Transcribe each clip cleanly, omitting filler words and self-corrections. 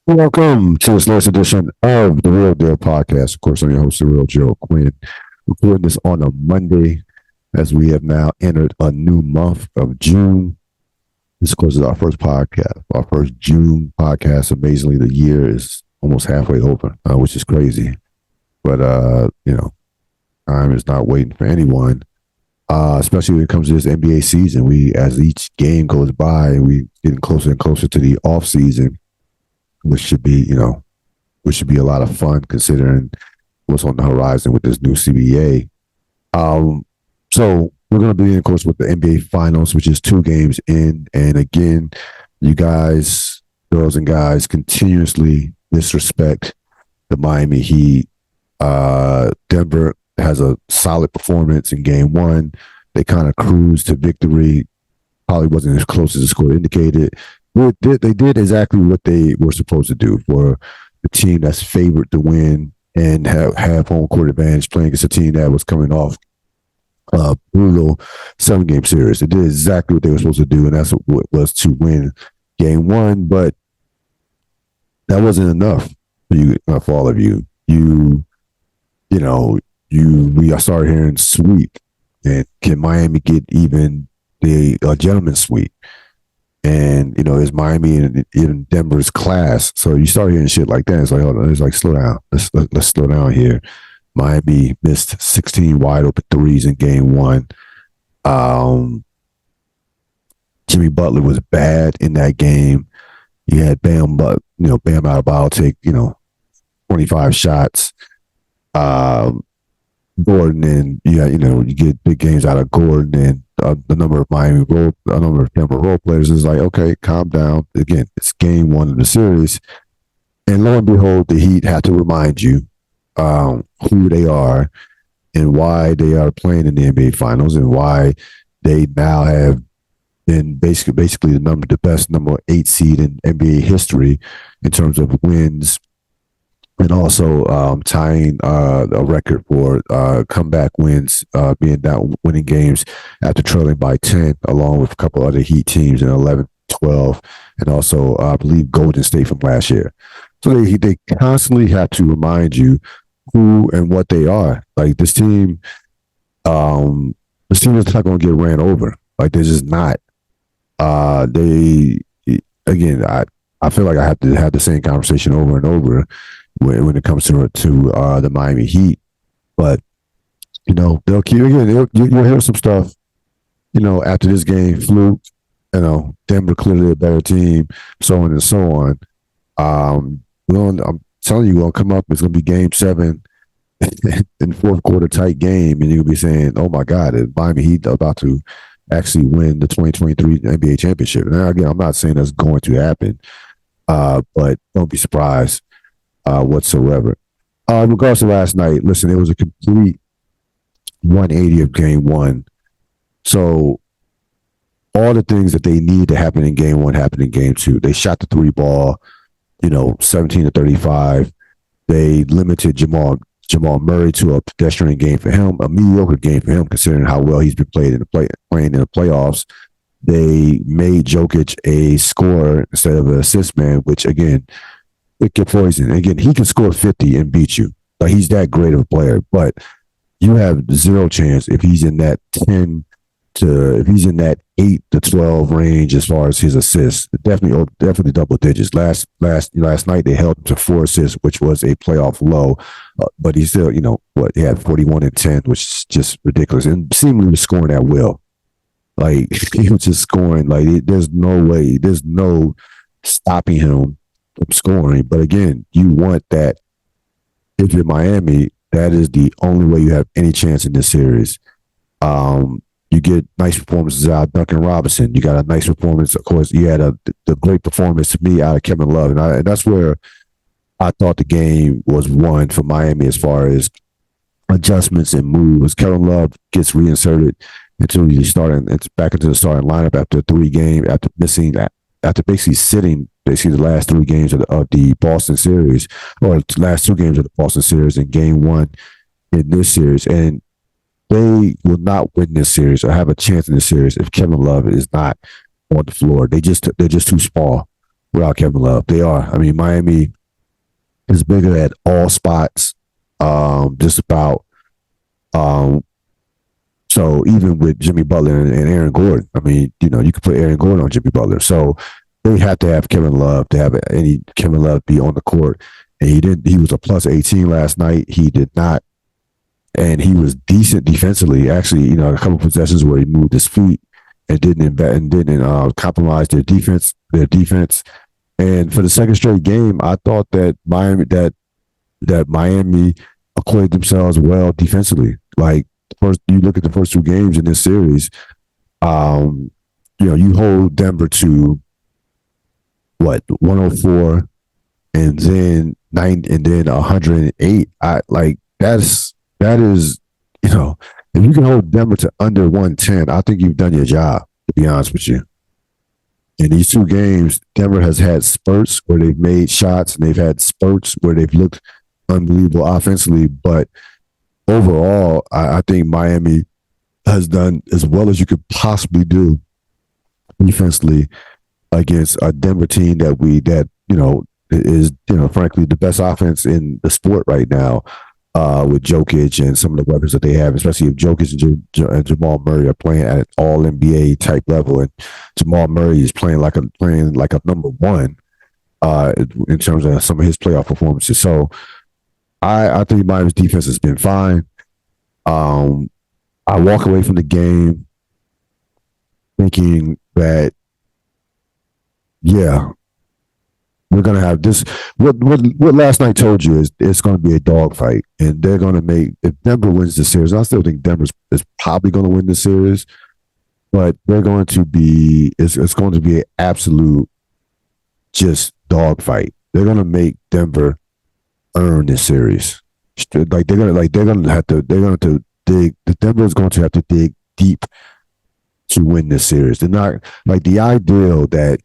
Welcome to this latest edition of the Ril Dil podcast. Of course, I'm your host, the Real Joe Quinn. Recording this on a Monday as we have now entered a new month of June. This, of course, is our first podcast, our first June podcast. Amazingly, the year is almost halfway over, which is crazy. But, time is not waiting for anyone, especially when it comes to this NBA season. As each game goes by, we getting closer and closer to the off season, which should be a lot of fun considering what's on the horizon with this new CBA. So we're going to be, of course, with the NBA Finals, which is 2 games in. And again, you guys, girls and guys, continuously disrespect the Miami Heat. Denver has a solid performance in game 1. They kind of cruised to victory. Probably wasn't as close as the score indicated. They did exactly what they were supposed to do for the team that's favored to win and have home court advantage, playing against a team that was coming off a brutal 7-game series. They did exactly what they were supposed to do, and that's what it was, to win game 1. But that wasn't enough for you, for all of you. We started hearing sweep, and can Miami get even the gentleman's sweep? And, is Miami in Denver's class? So you start hearing shit like that. It's like, hold on, it's like, slow down. Let's slow down here. Miami missed 16 wide open threes in game 1. Jimmy Butler was bad in that game. You had Bam Adebayo take, 25 shots. Gordon, and you get big games out of Gordon, and the number of Denver role players is like, okay, calm down. Again, it's game 1 of the series, and lo and behold, the Heat have to remind you who they are and why they are playing in the NBA Finals, and why they now have been basically the best number 8 seed in NBA history in terms of wins. And also tying a record for comeback wins, being down, winning games after trailing by 10, along with a couple other Heat teams in 11, 12, and also I believe Golden State from last year. So they constantly have to remind you who and what they are. Like, this team is not going to get ran over. Like, they're just not. I feel like I have to have the same conversation over and over when it comes to the Miami Heat. But they'll keep, again, you'll hear some stuff after this game, fluke, Denver clearly a better team, so on and so on. I'm telling you, gonna come up, it's gonna be game 7 in fourth quarter, tight game, and you'll be saying, oh my God, is Miami Heat about to actually win the 2023 NBA championship? Now, again, I'm not saying that's going to happen, but don't be surprised whatsoever. In regards to last night, listen, it was a complete 180 of game 1. So all the things that they need to happen in game 1 happened in game 2. They shot the 3 ball, 17 to 35. They limited Jamal Murray to a pedestrian game for him, a mediocre game for him, considering how well he's been playing in the playoffs. They made Jokic a scorer instead of an assist man, which, again, it can poison. Again, he can score 50 and beat you. Like, he's that great of a player, but you have zero chance if he's in that 8 to 12 range as far as his assists. Definitely double digits. Last night they held him to 4 assists, which was a playoff low, but he still, he had 41 and 10, which is just ridiculous, and seemingly was scoring at will. Like, he was just scoring. Like, there's no stopping him from scoring. But again, you want that. If you're Miami, that is the only way you have any chance in this series. You get nice performances out of Duncan Robinson. You got a nice performance. Of course, you had the great performance to me out of Kevin Love. And that's where I thought the game was won for Miami as far as adjustments and moves. Kevin Love gets reinserted it's back into the starting lineup after 3 games, after basically sitting the last 3 games of the Boston series, or the last 2 games of the Boston series, in game 1 in this series. And they will not win this series or have a chance in this series if Kevin Love is not on the floor. They're just too small without Kevin Love. They are. I mean, Miami is bigger at all spots. Just about. Um, so even with Jimmy Butler and Aaron Gordon, I mean, you could put Aaron Gordon on Jimmy Butler. So they have to have Kevin Love to have any Kevin Love be on the court. And he didn't. He was a plus 18 last night. He did not, and he was decent defensively. Actually, a couple of possessions where he moved his feet and didn't compromise their defense. And for the second straight game, I thought that Miami acquitted themselves well defensively. Like first, you look at the first two games in this series. You hold Denver to what 104, and then 108. That is if you can hold Denver to under 110, I think you've done your job. To be honest with you. In these two games, Denver has had spurts where they've made shots and they've had spurts where they've looked unbelievable offensively. But overall, I think Miami has done as well as you could possibly do defensively against a Denver team that is frankly the best offense in the sport right now, with Jokic and some of the weapons that they have, especially if Jokic and Jamal Murray are playing at an all NBA type level, and Jamal Murray is playing like a number one in terms of some of his playoff performances. So I think Miami's defense has been fine. I walk away from the game thinking that, yeah, we're going to have this. What last night told you is it's going to be a dogfight, and they're going to make. If Denver wins the series, I still think Denver is probably going to win the series, but they're going to be. It's going to be an absolute just dogfight. They're going to make Denver earn this series. They're going to have to dig. The Denver is going to have to dig deep to win this series. They're not like the ideal that.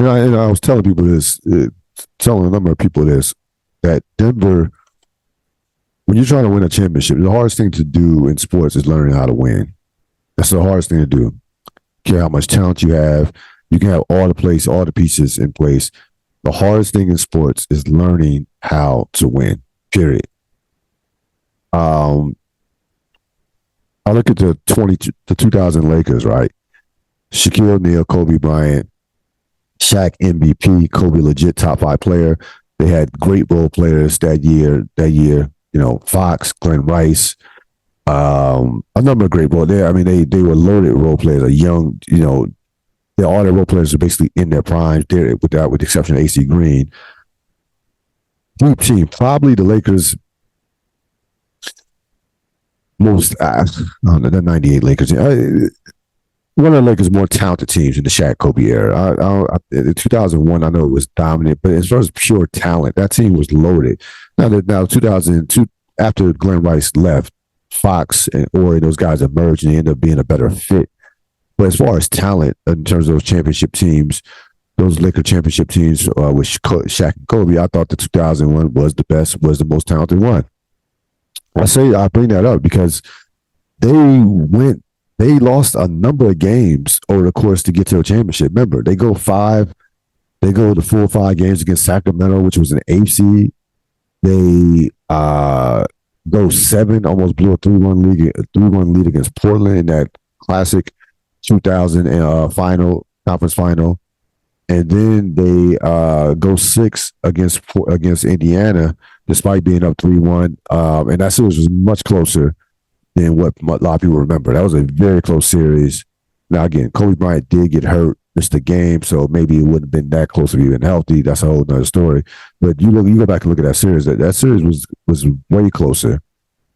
I was telling people this, telling a number of people this, that Denver, when you're trying to win a championship, the hardest thing to do in sports is learning how to win. That's the hardest thing to do. Care how much talent you have, you can have all the pieces in place. The hardest thing in sports is learning how to win. Period. I look at the 2000 Lakers, right? Shaquille O'Neal, Kobe Bryant, Shaq MVP, Kobe legit top 5 player. They had great role players that year. Fox, Glenn Rice, a number of great role. They were loaded role players. A young, all their role players are basically in their prime. With the exception of AC Green. Deep team, probably the Lakers' most. The '98 Lakers. One of the Lakers' more talented teams in the Shaq Kobe era. In 2001, I know it was dominant, but as far as pure talent, that team was loaded. Now 2002, after Glenn Rice left, Fox and Ori, those guys emerged and they ended up being a better fit. But as far as talent, in terms of those championship teams, those Laker championship teams with Shaq and Kobe, I thought the 2001 was the best, was the most talented one. I bring that up because they lost a number of games over the course to get to a championship. Remember, they go the full 5 games against Sacramento, which was an 8 seed. They go 7, almost blew a 3-1 lead against Portland in that classic 2000 conference final. And then they go 6 against Indiana, despite being up 3-1. And that series was much closer than what a lot of people remember. That was a very close series. Now, again, Kobe Bryant did get hurt, missed the game, so maybe it wouldn't have been that close if he been healthy. That's a whole nother story. But you go back and look at that series. That series was way closer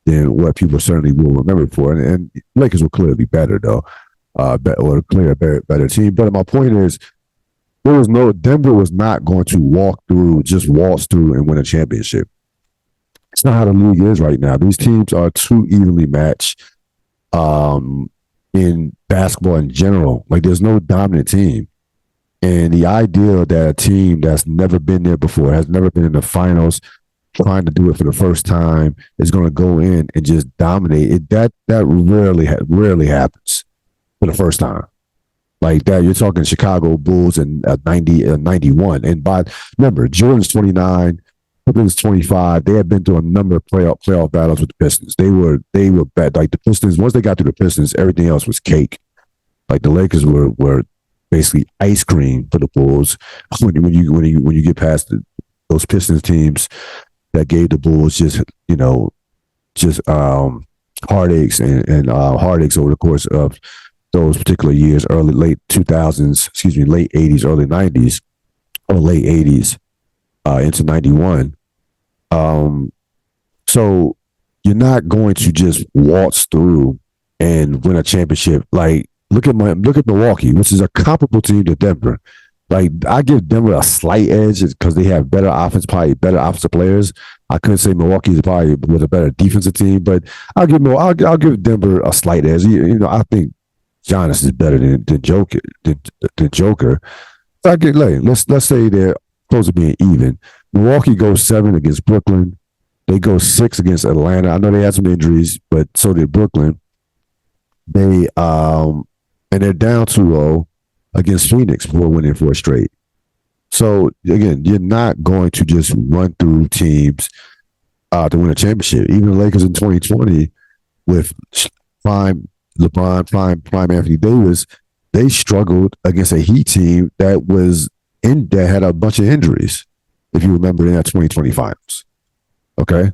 than what people certainly will remember it for. And Lakers will clearly be better, though, or clearly a better team. But my point is, Denver was not going to waltz through and win a championship. It's not how the league is right now. These teams are too evenly matched in basketball in general. Like, there's no dominant team. And the idea that a team that's never been there before, has never been in the finals, trying to do it for the first time is going to go in and just dominate it. That rarely happens for the first time like that. You're talking Chicago Bulls in 91. And remember, Jordan's 29, Pippen's 25. They had been through a number of playoff battles with the Pistons. They were bad. Like the Pistons, once they got through the Pistons, everything else was cake. Like the Lakers were basically ice cream for the Bulls when you get past those Pistons teams that gave the Bulls just heartaches and heartaches over the course of those particular years, late 2000s, late 80s, early 90s, or late 80s into 91. So you're not going to just waltz through and win a championship. Like look at Milwaukee, which is a comparable team to Denver. Like I give Denver a slight edge because they have better offense, probably better offensive players. I couldn't say Milwaukee is probably with a better defensive team, but I'll give Denver a slight edge. I think Giannis is better than Joker. So let's say they're close to being even. Milwaukee goes 7 against Brooklyn. They go 6 against Atlanta. I know they had some injuries, but so did Brooklyn. They and they're down 2-0 against Phoenix before winning 4 straight. So again, you're not going to just run through teams to win a championship. Even the Lakers in 2020 with prime LeBron, prime Anthony Davis, they struggled against a Heat team that had a bunch of injuries. If you remember in that 2020 finals, okay,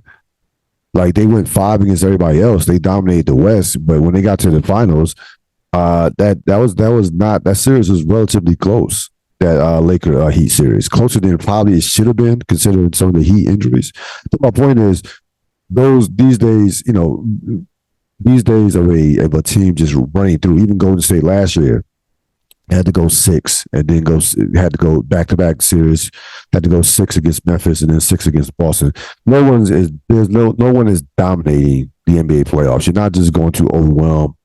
like they went 5 against everybody else. They dominated the West, but when they got to the finals, that series was relatively close. That Laker Heat series, closer than probably it should have been, considering some of the Heat injuries. But my point is, these days of a team just running through. Even Golden State last year had to go 6, and then had to go back-to-back series. Had to go 6 against Memphis and then 6 against Boston. No one is dominating the NBA playoffs. You're not just going to overwhelm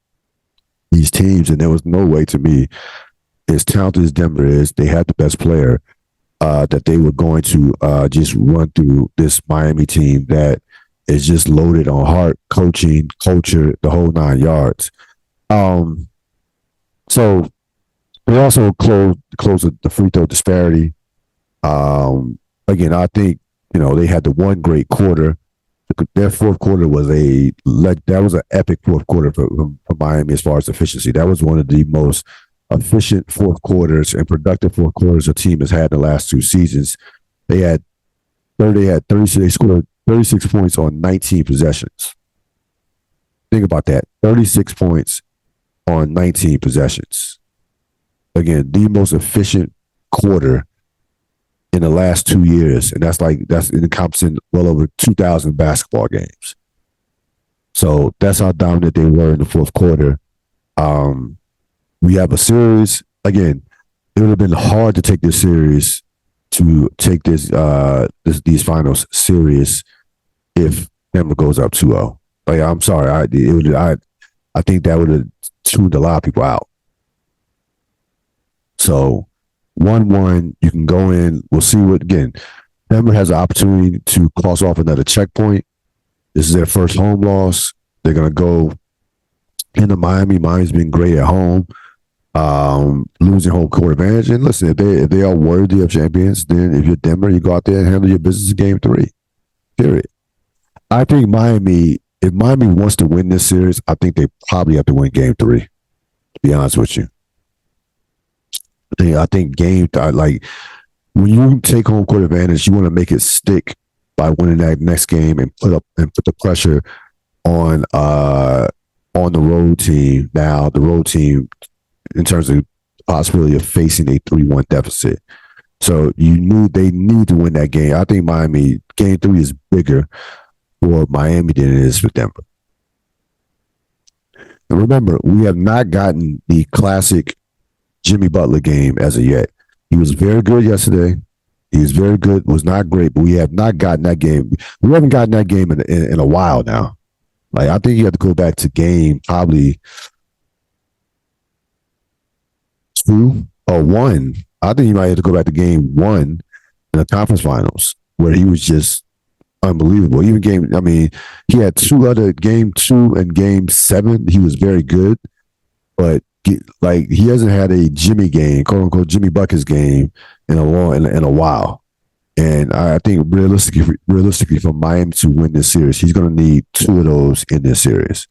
these teams, and there was no way to me, as talented as Denver is, they had the best player, that they were going to just run through this Miami team that is just loaded on heart, coaching, culture, the whole 9 yards. So we also close the free throw disparity. Again, I think they had the one great quarter. Their fourth quarter was an epic fourth quarter for Miami as far as efficiency. That was one of the most efficient fourth quarters and productive fourth quarters a team has had in the last 2 seasons. They scored 36 points on 19 possessions. Think about that. 36 points on 19 possessions. Again, the most efficient quarter in the last 2 years. And that's encompassing well over 2,000 basketball games. So that's how dominant they were in the fourth quarter. We have a series. Again, it would have been hard to take this series, to take these finals serious if Denver goes up 2-0. Like, I'm sorry. I think that would have tuned a lot of people out. So 1-1, you can go in. We'll see Denver has an opportunity to cross off another checkpoint. This is their first home loss. They're going to go into Miami. Miami's been great at home, losing home court advantage. And listen, if they are worthy of champions, then if you're Denver, you go out there and handle your business in game 3. Period. I think if Miami wants to win this series, I think they probably have to win game 3, to be honest with you. I think when you take home court advantage, you want to make it stick by winning that next game and put the pressure on the road team. Now the road team, in terms of possibility of facing a 3-1 deficit. So they need to win that game. I think Miami game 3 is bigger for Miami than it is for Denver. And remember, we have not gotten the classic Jimmy Butler game as of yet. He was very good yesterday. He was very good. Was not great, but we have not gotten that game. We haven't gotten that game in a while now. Like, I think you have to go back to game probably 2 or 1. I think you might have to go back to game 1 in the conference finals, where he was just unbelievable. Even game, I mean, he had two other game 2 and game 7. He was very good, but like he hasn't had a Jimmy game, quote unquote Jimmy Buckets game in a while. And I think realistically, for Miami to win this series, he's going to need 2 of those in this series.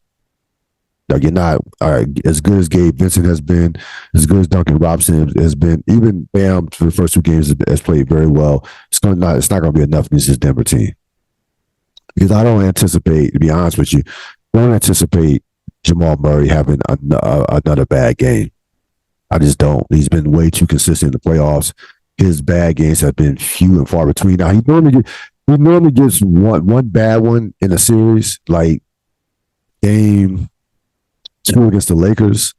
Like you're not as good as Gabe Vincent has been, as good as Duncan Robinson has been. Even Bam for the first 2 games has played very well. It's not going to be enough against this Denver team because I don't anticipate, to be honest with you, I don't anticipate Jamal Murray having another bad game. I just don't. He's been way too consistent in the playoffs. His bad games have been few and far between. Now he normally gets one bad one in a series, like game 2 against the Lakers.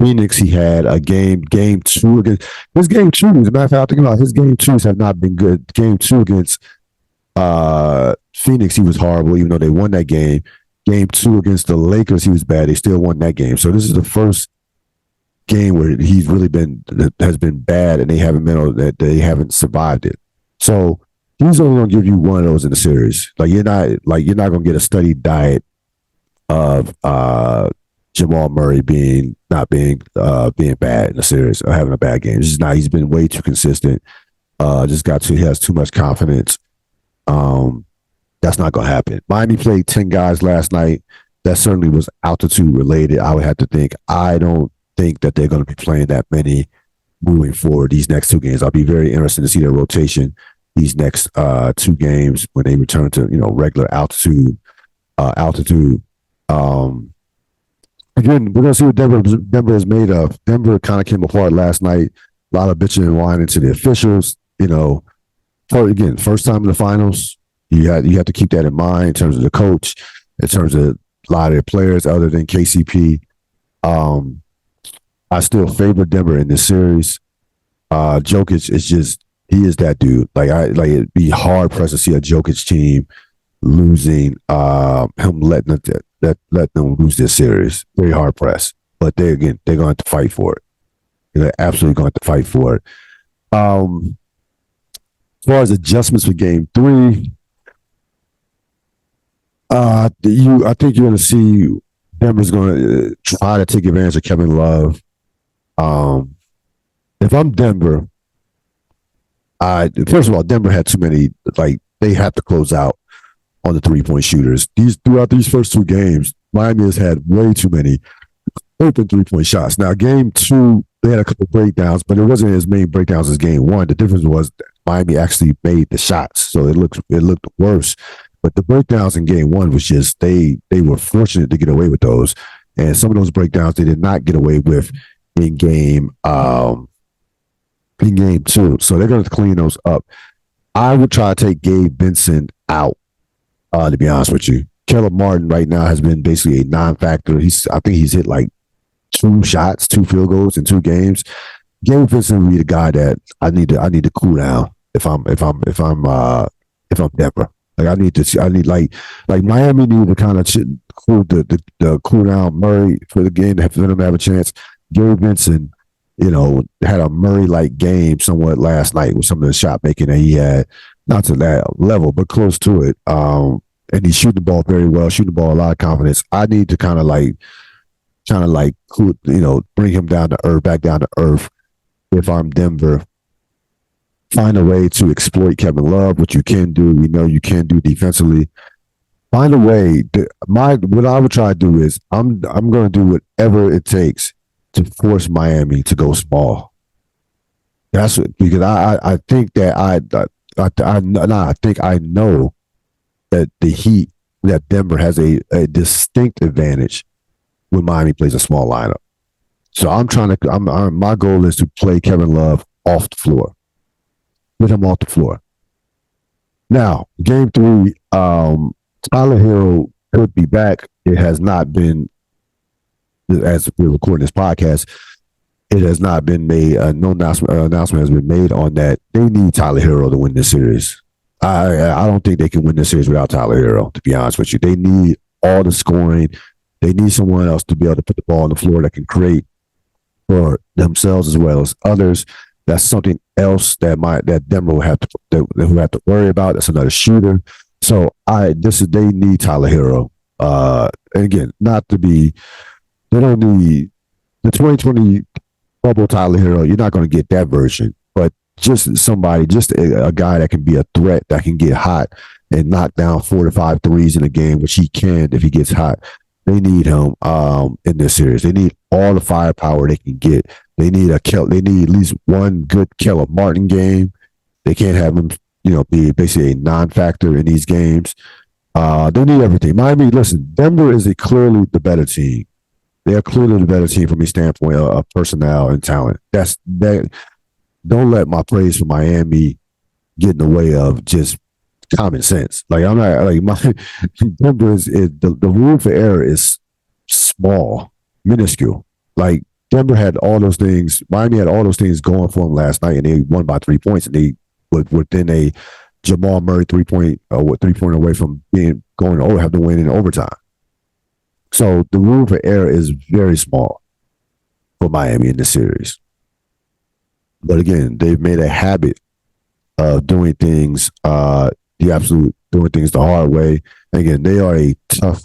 Phoenix, he had a game 2 against his game 2. As a matter of fact, thinking about his game 2s have not been good. Game 2 against Phoenix, he was horrible, even though they won that game. Game 2 against the Lakers, he was bad. They still won that game. So this is the first game where he's really has been bad, and they haven't survived it. So he's only going to give you one of those in the series. You're not going to get a steady diet of Jamal Murray not being bad in the series or having a bad game. It's just not. He's been way too consistent. He has too much confidence. That's not going to happen. Miami played 10 guys last night. That certainly was altitude related. I would have to think. I don't think that they're going to be playing that many moving forward these next 2 games. I'll be very interested to see their rotation these next 2 games when they return to regular altitude. Again, we're gonna see what Denver is made of. Denver kind of came apart last night. A lot of bitching and whining to the officials. First time in the finals. You have to keep that in mind in terms of the coach, in terms of a lot of their players other than KCP. I still favor Denver in this series. Jokic he is that dude. It'd be hard pressed to see a Jokic team losing, him letting them lose this series. Very hard pressed. But they're going to have to fight for it. They're absolutely going to fight for it. As far as adjustments for game 3, I think you're going to see Denver's going to try to take advantage of Kevin Love. If I'm Denver, first of all, Denver had too many. They have to close out on the 3-point shooters. Throughout these first 2 games, Miami has had way too many open 3-point shots. Now, game 2, they had a couple breakdowns, but it wasn't as many breakdowns as game 1. The difference was that Miami actually made the shots, so it looked worse. But the breakdowns in game 1 was just they were fortunate to get away with those, and some of those breakdowns they did not get away with in game 2. So they're going to clean those up. I would try to take Gabe Vincent out. To be honest with you, Caleb Martin right now has been basically a non-factor. I think he's hit like 2 shots, 2 field goals in 2 games. Gabe Vincent would be the guy that I need to cool down if I'm Denver. I need Miami need to kind of cool cool down Murray for the game for them to have a chance. Gabe Vincent, had a Murray-like game somewhat last night with some of the shot making that he had, not to that level, but close to it. And he's shooting the ball very well, shooting the ball a lot of confidence. I need to kind of bring him down to earth, back down to earth. If I'm Denver, find a way to exploit Kevin Love, which you can do. We know you can do defensively. Find a way. What I would try to do is I'm going to do whatever it takes to force Miami to go small. That's because I think that I know that the Heat, that Denver has a distinct advantage when Miami plays a small lineup. So my goal is to play Kevin Love off the floor. Get him off the floor. Now, game 3, Tyler Hero could be back. It has not been, as we're recording this podcast, it has not been made. No announcement has been made on that. They need Tyler Hero to win this series. I don't think they can win this series without Tyler Hero, to be honest with you. They need all the scoring. They need someone else to be able to put the ball on the floor that can create for themselves as well as others. That's something else that Denver will have to worry about. That's another shooter. So they need Tyler Hero. And again, not to be they don't need the 2020 bubble Tyler Hero. You're not going to get that version, but just a guy that can be a threat, that can get hot and knock down 4 to 5 threes in a game, which he can if he gets hot. They need him in this series. They need all the firepower they can get. They need They need at least one good Keller Martin game. They can't have him, be basically a non-factor in these games. They need everything. Miami, listen, Denver is clearly the better team. They are clearly the better team from a standpoint of personnel and talent. That's that. Don't let my praise for Miami get in the way of just common sense. Like I'm not like my Denver the room for error is small, minuscule. Like Denver had all those things. Miami had all those things going for them last night, and they won by 3 points. And they within a Jamal Murray 3 point away from have to win in overtime. So the room for error is very small for Miami in this series. But again, they've made a habit of doing things doing things the hard way. And again, they are a tough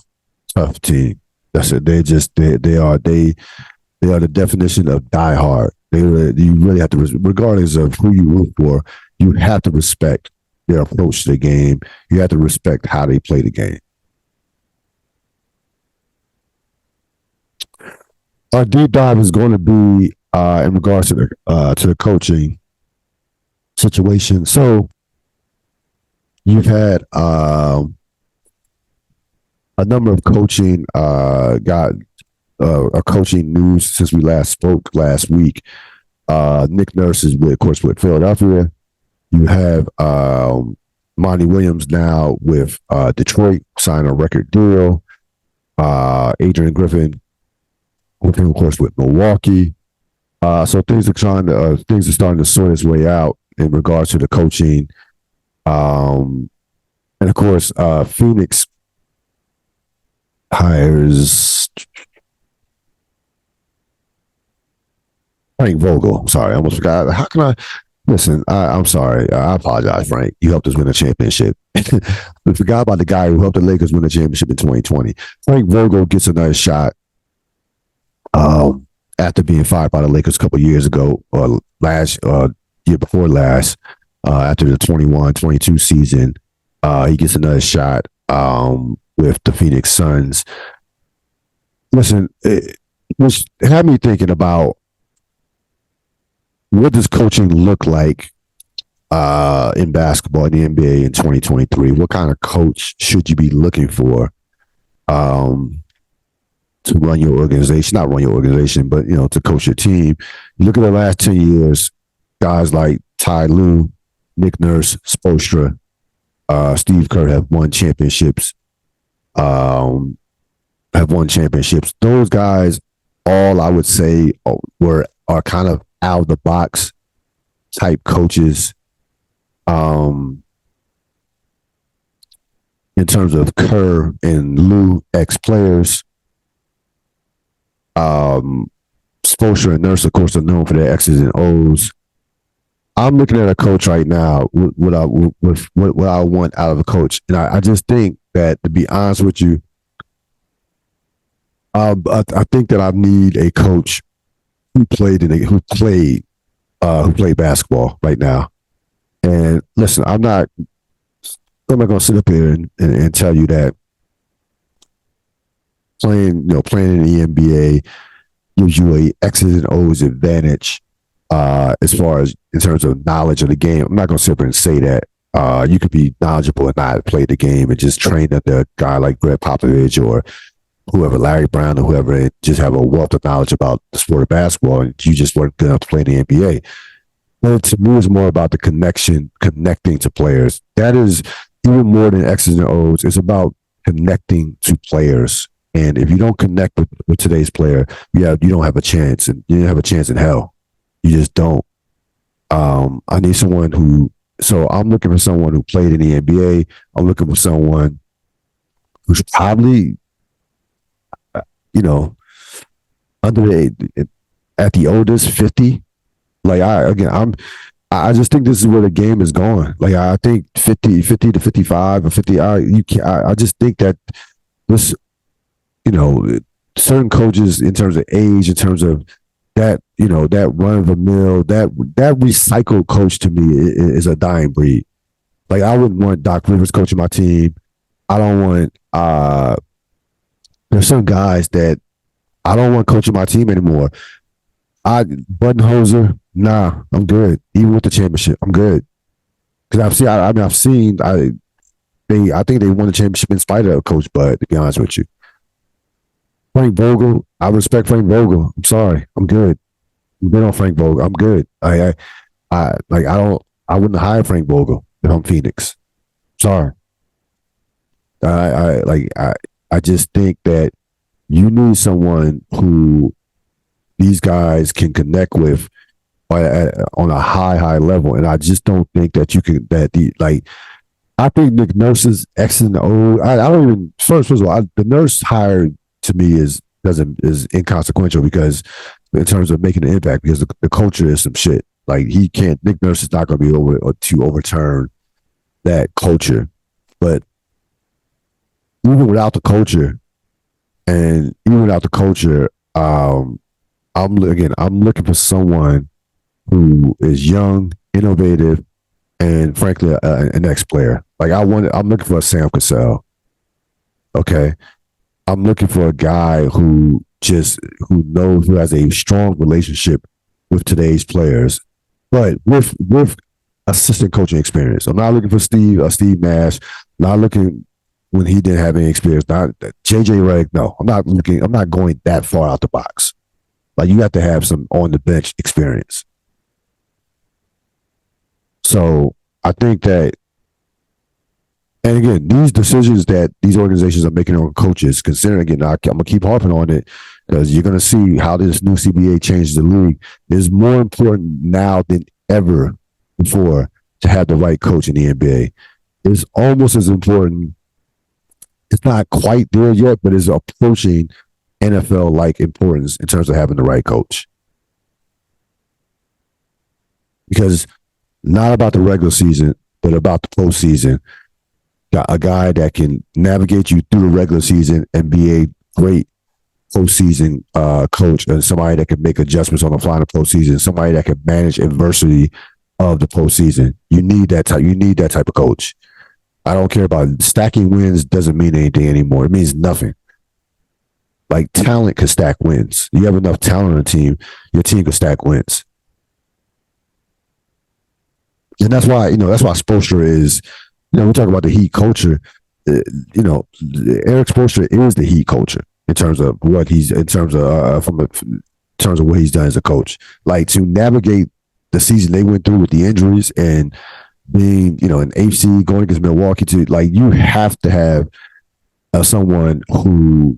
team. That's it. They are the definition of die hard. You really have to, regardless of who you root for, you have to respect their approach to the game. You have to respect how they play the game. Our deep dive is going to be in regards to the coaching situation. So you've had a number of coaching coaching news since we last spoke last week. Nick Nurse is of course with Philadelphia. You have Monty Williams now with Detroit, signed a record deal. Adrian Griffin, of course, with Milwaukee. So things are starting to sort its way out in regards to the coaching. And of course, Phoenix hires Frank Vogel. Sorry, I almost forgot. How can I listen? I'm sorry. I apologize, Frank. You helped us win a championship. We forgot about the guy who helped the Lakers win a championship in 2020. Frank Vogel gets another shot. After being fired by the Lakers a couple of years ago, or year before last, after the 21-22 season, he gets another shot with the Phoenix Suns. Listen, which had me thinking about what does coaching look like in basketball in the NBA in 2023? What kind of coach should you be looking for to run your organization? Not run your organization, but to coach your team. You look at the last 10 years, guys like Ty Lue, Nick Nurse, Spoelstra, Steve Kerr have won championships. Those guys, all I would say, are kind of out of the box type coaches. In terms of Kerr and Lue, ex-players. Spoelstra and Nurse, of course, are known for their X's and O's. I'm looking at a coach right now with what I want out of a coach, and I just think that, to be honest with you, I think that I need a coach who played basketball right now. And listen, I'm not going to sit up here and tell you that playing in the NBA gives you a X's and O's advantage as far as in terms of knowledge of the game. I'm not going to sit up here and say that. You could be knowledgeable and not play the game and just train under a guy like Greg Popovich or whoever, Larry Brown or whoever, and just have a wealth of knowledge about the sport of basketball, and you just weren't good enough to play in the NBA. But to me, it's more about the connecting to players. That is even more than X's and O's. It's about connecting to players. And if you don't connect with today's player, you don't have a chance, and you don't have a chance in hell. You just don't. I need someone so I'm looking for someone who played in the NBA. I'm looking for someone who's probably, under at the oldest 50, Like I just think this is where the game is going. Like I think 50 to 55 or 50. I just think that this, you know, certain coaches in terms of age, in terms of that, that run of the mill, that recycled coach to me is a dying breed. Like I wouldn't want Doc Rivers coaching my team. I don't want. There's some guys that I don't want coaching my team anymore. Buttonhoser, nah, I'm good. Even with the championship, I'm good. Because I've seen. I think they won the championship in spite of Coach Bud. To be honest with you, Frank Vogel, I respect Frank Vogel. I'm sorry, I'm good. I'm good on Frank Vogel. I'm good. I don't. I wouldn't hire Frank Vogel if I'm Phoenix. Sorry. I just think that you need someone who these guys can connect with on a high level, and I just don't think that you can that the like. I think Nick Nurse's X and O. I don't even first of all, the Nurse hire to me is inconsequential because in terms of making an impact because the culture is some shit. Like he can't. Nick Nurse is not going to be able to overturn that culture, but even without the culture, and even without the culture, I'm looking for someone who is young, innovative, and frankly, an ex player. Like I'm looking for a Sam Cassell. Okay, I'm looking for a guy who has a strong relationship with today's players, but with assistant coaching experience. I'm not looking for Steve Nash. Not looking when he didn't have any experience. Not JJ Redick. No, I'm not looking. I'm not going that far out the box. Like you have to have some on the bench experience. So I think that, and again, these decisions that these organizations are making on coaches, considering again, I'm gonna keep harping on it because you're gonna see how this new CBA changes the league. Is more important now than ever before to have the right coach in the NBA. It's almost as important. It's not quite there yet, but it's approaching NFL-like importance in terms of having the right coach. Because not about the regular season, but about the postseason. Got a guy that can navigate you through the regular season and be a great postseason coach, and somebody that can make adjustments on the fly in the postseason, somebody that can manage adversity of the postseason. You need that type. You need that type of coach. I don't care about stacking wins. Doesn't mean anything anymore. It means nothing. Like talent can stack wins. You have enough talent on a team, your team can stack wins. And that's why Spoelstra is, we talk about the Heat culture. Eric Spoelstra is the Heat culture in terms of what he's, in terms of what he's done as a coach. Like to navigate the season they went through with the injuries and being, an AFC going against Milwaukee you have to have someone who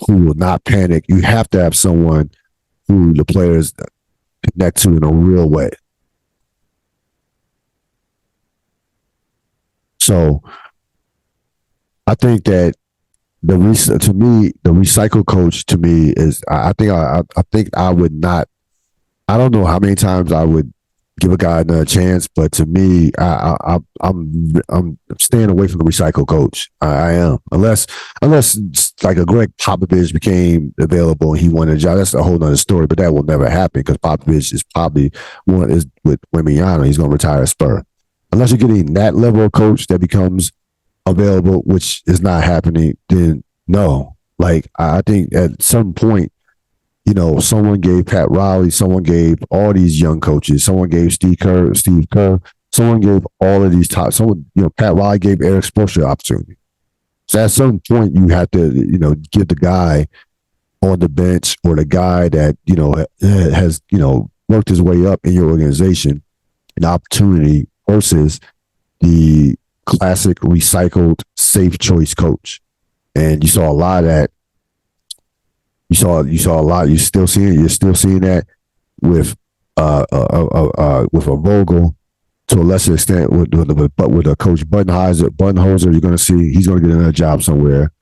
will not panic. You have to have someone who the players connect to in a real way. So I think that the recycle coach to me is, I think I would not, I don't know how many times I would give a guy another chance, but to me, I'm staying away from the recycle coach. I am, unless like a Greg Popovich became available and he wanted a job. That's a whole nother story, but that will never happen because Popovich is probably is with Wembanyama. He's going to retire a Spur. Unless you're getting that level of coach that becomes available, which is not happening, then no. Like I think at some point, someone gave Pat Riley, someone gave all these young coaches, someone gave Steve Kerr, someone gave all of these top. Someone, Pat Riley gave Eric Spoelstra the opportunity. So at some point, you have to, give the guy on the bench or the guy that has worked his way up in your organization an opportunity versus the classic recycled safe choice coach. And you saw a lot of that. You saw a lot. You're still seeing that with a Vogel to a lesser extent but with a coach Budenholzer, you're going to see he's going to get another job somewhere.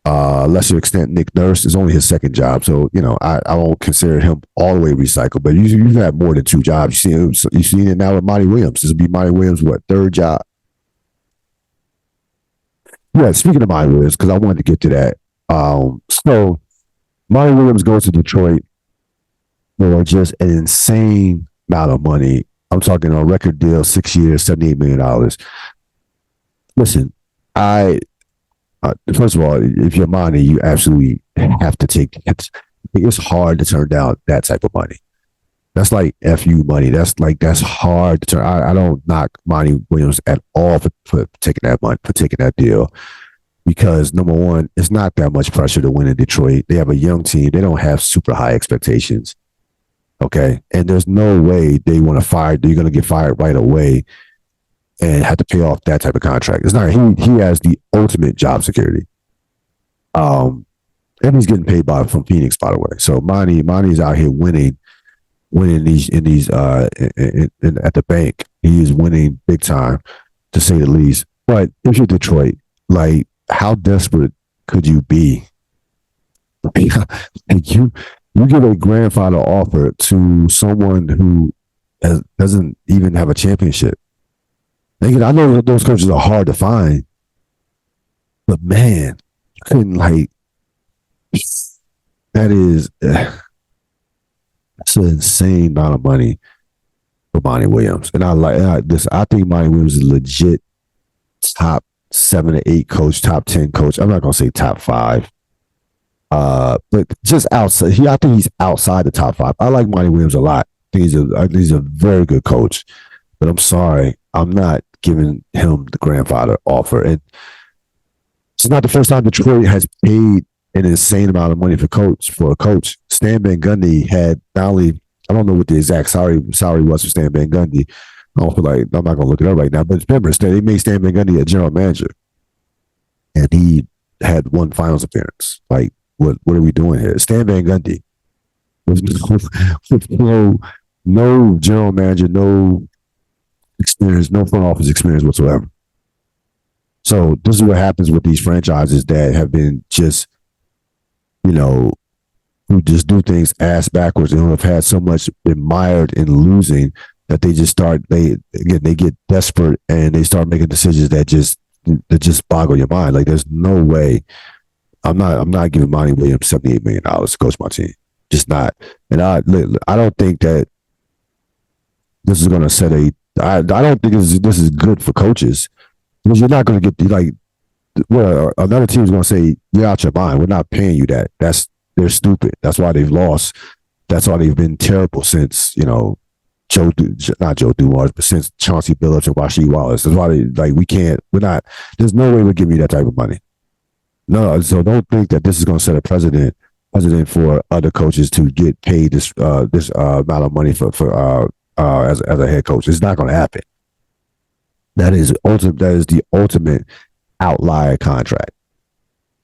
Lesser extent, Nick Nurse is only his second job, so I won't consider him all the way recycled. But you've had more than two jobs. You seen it now with Monty Williams. This will be Monty Williams' what, third job? Yeah. Speaking of Monty Williams, because I wanted to get to that. So Monty Williams goes to Detroit for just an insane amount of money. I'm talking a record deal, 6 years, $78 million. Listen, I first of all, if you're Monty, you absolutely have to take it. It's hard to turn down that type of money. That's like FU money. That's hard to turn. I don't knock Monty Williams at all for taking that money, for taking that deal. Because number one, it's not that much pressure to win in Detroit. They have a young team. They don't have super high expectations. Okay. And there's no way they want to fire. They're going to get fired right away and have to pay off that type of contract. It's not, he has the ultimate job security. And he's getting paid from Phoenix, by the way. So Monty's out here winning at the bank. He is winning big time, to say the least. But if you're Detroit, like, how desperate could you be? And you give a grandfather offer to someone who doesn't even have a championship. Again, I know those coaches are hard to find, but man, you couldn't that's an insane amount of money for Monty Williams. And I think Monty Williams is legit top 7 to 8 coach, top 10 coach. I'm not gonna say top 5. But just outside, I think he's outside the top 5. I like Monty Williams a lot. I think he's a very good coach. But I'm sorry, I'm not giving him the grandfather offer. And it's not the first time Detroit has paid an insane amount of money for a coach. Stan Van Gundy had not only, I don't know what the exact salary was for Stan Van Gundy. I don't feel like, I'm not going to look it up right now, but remember, they made Stan Van Gundy a general manager. And he had one finals appearance. Like, what are we doing here? Stan Van Gundy with no general manager, no experience, no front office experience whatsoever. So this is what happens with these franchises that have been just, who just do things ass backwards and who have had so much been mired in losing that they just they get desperate and they start making decisions that just boggle your mind. Like, there's no way. I'm not giving Monty Williams $78 million to coach my team. Just not. And I don't think that this is going to set I don't think this is good for coaches, because you're not going to get another team is going to say, you're out your mind. We're not paying you that. They're stupid. That's why they've lost. That's why they've been terrible since, not Joe Dumars, but since Chauncey Billups and Rasheed Wallace. That's why there's no way we're giving you that type of money. No, so don't think that this is going to set a precedent for other coaches to get paid this amount of money as a head coach. It's not going to happen. That is the ultimate outlier contract.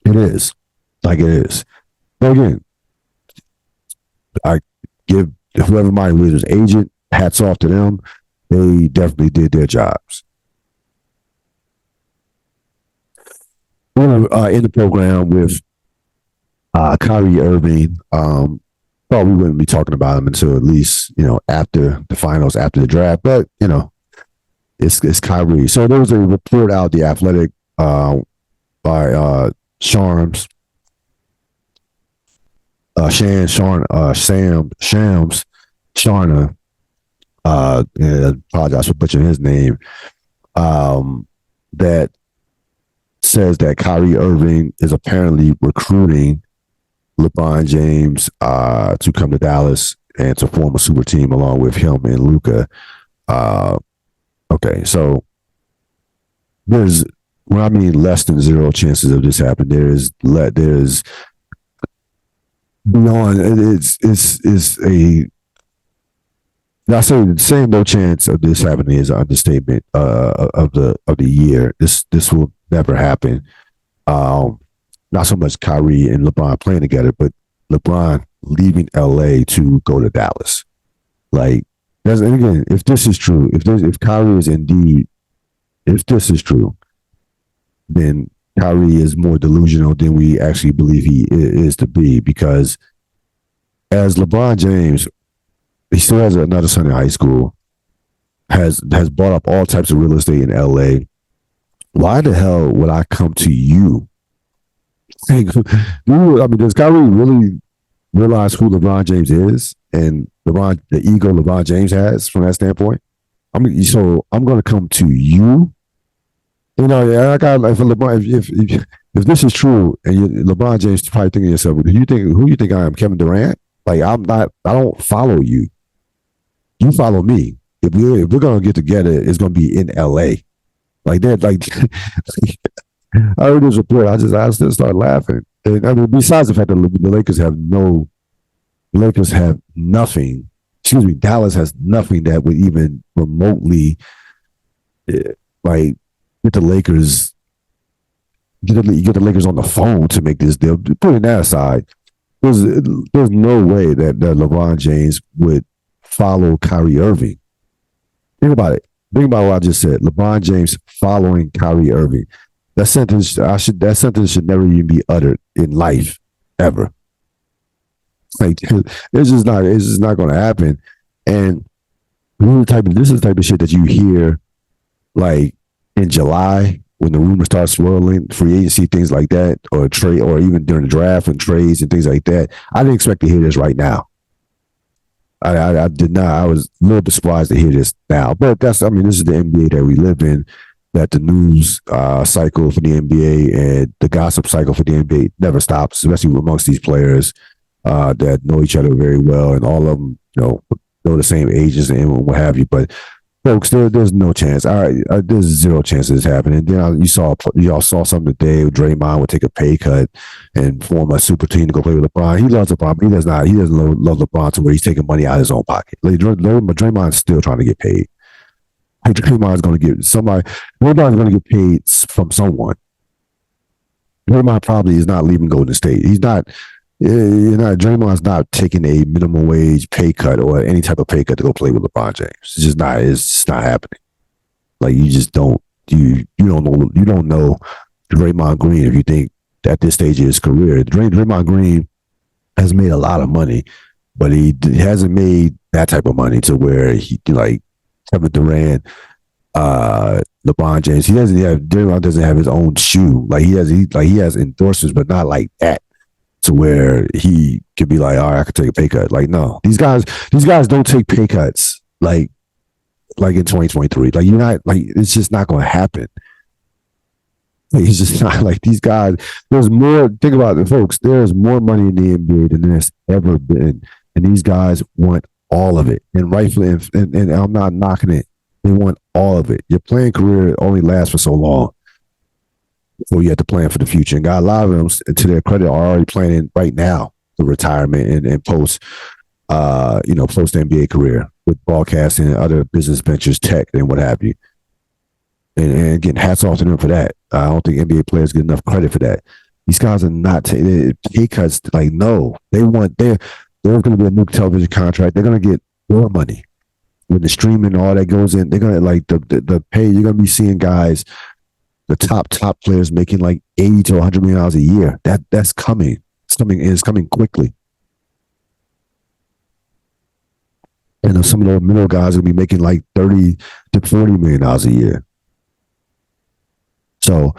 It is. Like, it is. But again, I give whoever Monty Williams' agent, hats off to them. They definitely did their jobs. We're going to end the program with Kyrie Irving. Thought we wouldn't be talking about him until at least, after the finals, after the draft. But, it's Kyrie. So there was a report out, The Athletic, by Shams, Sharna. I apologize for butchering his name. That says that Kyrie Irving is apparently recruiting LeBron James to come to Dallas and to form a super team along with him and Luka. Okay, so there's, when I mean less than zero chances of this happening, there's beyond, I say saying no chance of this happening is an understatement of the year. This will never happen. Not so much Kyrie and LeBron playing together, but LeBron leaving LA to go to Dallas. Like, and again, if this is true, if Kyrie is indeed, if this is true, then Kyrie is more delusional than we actually believe he is to be, because as LeBron James, he still has another son in high school, has bought up all types of real estate in LA. Why the hell would I come to you? Does Kyrie really realize who LeBron James is and the ego LeBron James has from that standpoint? So I'm going to come to you. I got like for LeBron. If this is true, and LeBron James probably thinking to yourself, who you think I am, Kevin Durant? Like I'm not. I don't follow you. You follow me. If we're gonna get together, it's gonna be in LA. Like that. Like I heard this report. I still start laughing. And, besides the fact that the Lakers have nothing. Excuse me, Dallas has nothing that would even remotely like get the Lakers get the Lakers on the phone to make this deal. Putting that aside, there's no way that LeBron James would follow Kyrie Irving. Think about it. Think about what I just said. LeBron James following Kyrie Irving. That sentence should never even be uttered in life, ever. Like it's just not going to happen. And this is the type of shit that you hear like in July when the rumors start swirling, free agency, things like that, or trade, or even during the draft and trades and things like that. I didn't expect to hear this right now. I did not. I was a little bit surprised to hear this now. But this is the NBA that we live in, that the news cycle for the NBA and the gossip cycle for the NBA never stops, especially amongst these players that know each other very well, and all of them, know the same ages and what have you. But folks, there's no chance. All right, there's zero chance of this happening. Then y'all saw something today. Draymond would take a pay cut and form a super team to go play with LeBron. He loves LeBron, but he doesn't love LeBron to where he's taking money out of his own pocket. Like, Draymond's still trying to get paid. Like, Draymond's going to get somebody. Draymond's going to get paid from someone. Draymond probably is not leaving Golden State. He's not. Draymond's not taking a minimum wage pay cut or any type of pay cut to go play with LeBron James. It's just not happening. Like, you just don't. You don't know Draymond Green if you think at this stage of his career. Draymond Green has made a lot of money, but he hasn't made that type of money to where he like Kevin Durant, LeBron James. Draymond doesn't have his own shoe. Like he has endorsements, but not like that, to where he could be like, all right, I could take a pay cut. Like, no, these guys don't take pay cuts like in 2023. Like, you're not, like, it's just not going to happen. Like, it's just not like these guys. There's more. Think about it, folks. There's more money in the NBA than there's ever been, and these guys want all of it. And rightfully, and I'm not knocking it. They want all of it. Your playing career only lasts for so long. So you have to plan for the future. And a lot of them, to their credit, are already planning right now for retirement and post NBA career with broadcasting and other business ventures, tech, and what have you. And again, hats off to them for that. I don't think NBA players get enough credit for that. These guys are not taking pay cuts. Like, no, they're going to be a new television contract. They're going to get more money when the streaming and all that goes in. They're going to like the pay. You're going to be seeing guys, the top players, making like $80 to $100 million a year. That's coming. It's coming quickly. And some of the middle guys will be making like $30 to $40 million a year. So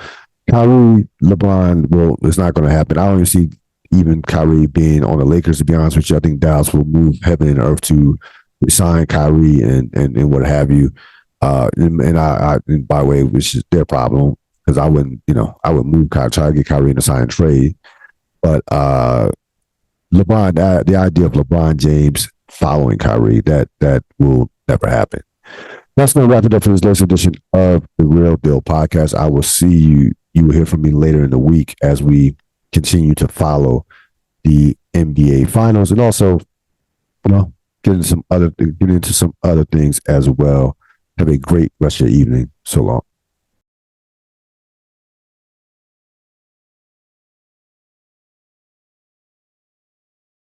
Kyrie, LeBron, it's not going to happen. I don't even see even Kyrie being on the Lakers, to be honest with you. I think Dallas will move heaven and earth to resign Kyrie and what have you. And by the way, which is their problem, because I would move Kyrie, try to get Kyrie in a sign and trade. But LeBron, the idea of LeBron James following Kyrie, that will never happen. That's going to wrap it up for this latest edition of the Ril Dil podcast. I will see you. You will hear from me later in the week as we continue to follow the NBA Finals, and also, get into some other things as well. Have a great rest of your evening. So long.